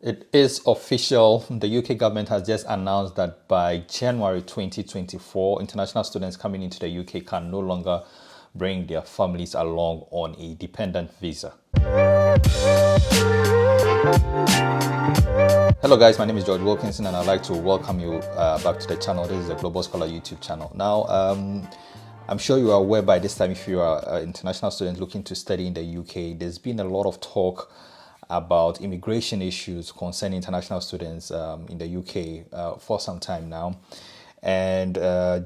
It is official. The UK government has just announced that by January 2024, international students coming into the UK can no longer bring their families along on a dependent visa. Hello guys, my name is George Wilkinson and I'd like to welcome you back to the channel. This is the Global Scholar YouTube channel. Now, I'm sure you are aware by this time, if you are an international student looking to study in the UK, there's been a lot of talk about immigration issues concerning international students in the UK for some time now. And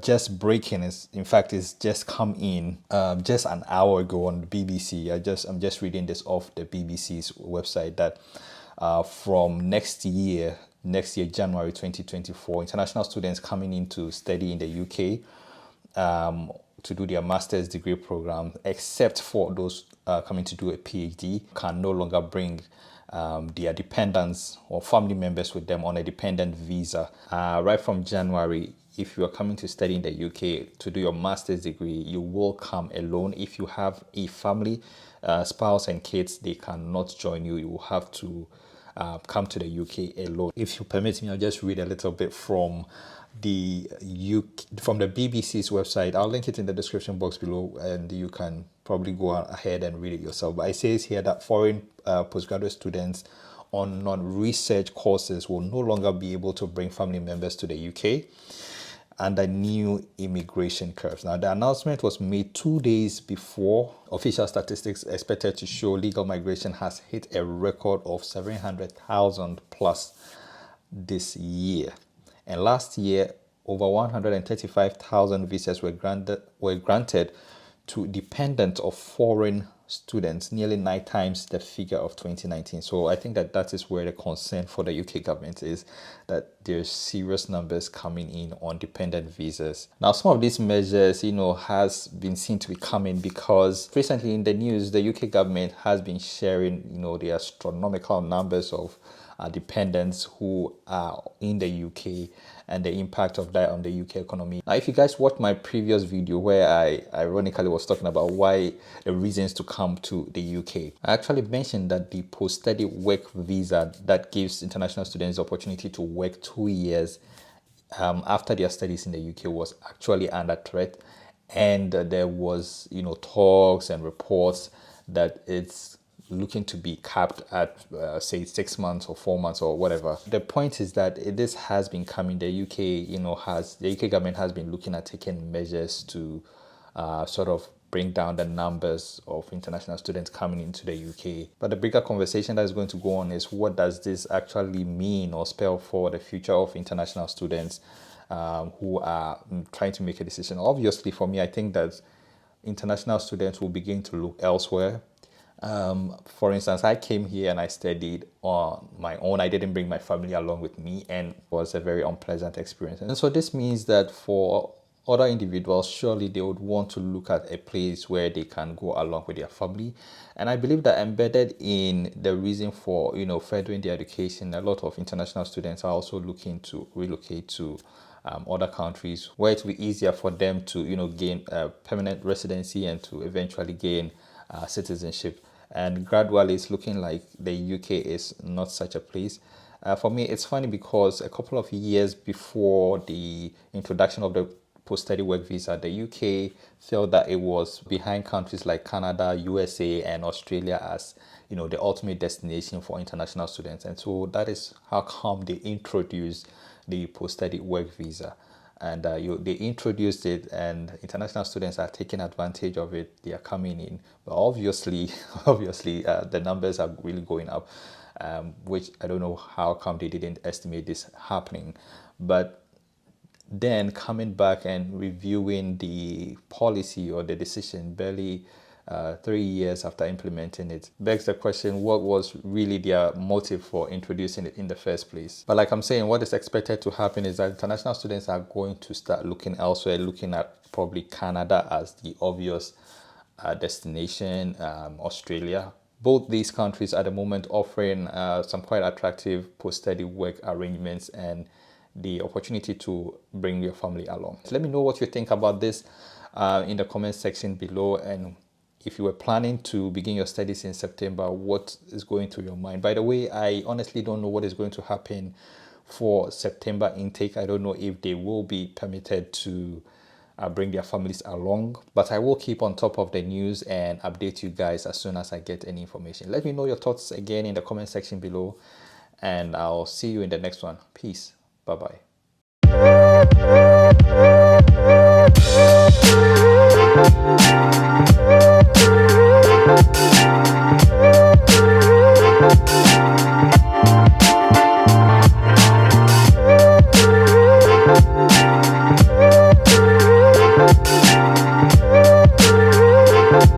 just breaking is, in fact, it's just come in just an hour ago on the BBC. I'm just reading this off the BBC's website that from next year, January 2024, international students coming in to study in the UK to do their master's degree program, except for those coming to do a PhD, can no longer bring their dependents or family members with them on a dependent visa. Right from January, if you are coming to study in the UK to do your master's degree, you will come alone. If you have a family, spouse and kids, they cannot join you. You will have to come to the UK alone. If you permit me, I'll just read a little bit from the BBC's website. I'll link it in the description box below and you can probably go ahead and read it yourself. But it says here that foreign postgraduate students on non-research courses will no longer be able to bring family members to the UK under new immigration curves. Now, the announcement was made 2 days before official statistics expected to show legal migration has hit a record of 700,000 plus this year. And last year, over 135,000 visas were granted to dependents of foreign students, nearly 9 times the figure of 2019. So I think that is where the concern for the UK government is, that there's serious numbers coming in on dependent visas. Now, some of these measures, has been seen to be coming because recently in the news, the UK government has been sharing, the astronomical numbers of dependents who are in the UK and the impact of that on the UK economy. Now, if you guys watched my previous video where I ironically was talking about why the reasons to come to the UK, I actually mentioned that the post-study work visa that gives international students the opportunity to work 2 years after their studies in the UK was actually under threat, and there was talks and reports that it's looking to be capped at say 6 months or 4 months or whatever. The point is that this has been coming. The UK, the UK government has been looking at taking measures to sort of bring down the numbers of international students coming into the UK. But the bigger conversation that is going to go on is, what does this actually mean or spell for the future of international students who are trying to make a decision? Obviously, for me, I think that international students will begin to look elsewhere. For instance, I came here and I studied on my own. I didn't bring my family along with me, and it was a very unpleasant experience. And so this means that for other individuals, surely they would want to look at a place where they can go along with their family. And I believe that embedded in the reason for, furthering their education, a lot of international students are also looking to relocate to other countries where it will be easier for them to, gain permanent residency and to eventually gain citizenship. And gradually it's looking like the UK is not such a place. For me, it's funny because a couple of years before the introduction of the post-study work visa, the UK felt that it was behind countries like Canada, USA, and Australia as the ultimate destination for international students. And so that is how come they introduced the post-study work visa. And they introduced it, and international students are taking advantage of it. They are coming in, but obviously, the numbers are really going up, which I don't know how come they didn't estimate this happening. But then coming back and reviewing the policy or the decision barely 3 years after implementing it begs the question, what was really their motive for introducing it in the first place? But like I'm saying, what is expected to happen is that international students are going to start looking elsewhere, looking at probably Canada as the obvious destination, Australia. Both these countries at the moment offering some quite attractive post-study work arrangements and the opportunity to bring your family along. So let me know what you think about this in the comment section below, and if you were planning to begin your studies in September, what is going through your mind? By the way, I honestly don't know what is going to happen for September intake. I don't know if they will be permitted to bring their families along, but I will keep on top of the news and update you guys as soon as I get any information. Let me know your thoughts again in the comment section below, and I'll see you in the next one. Peace. Bye bye.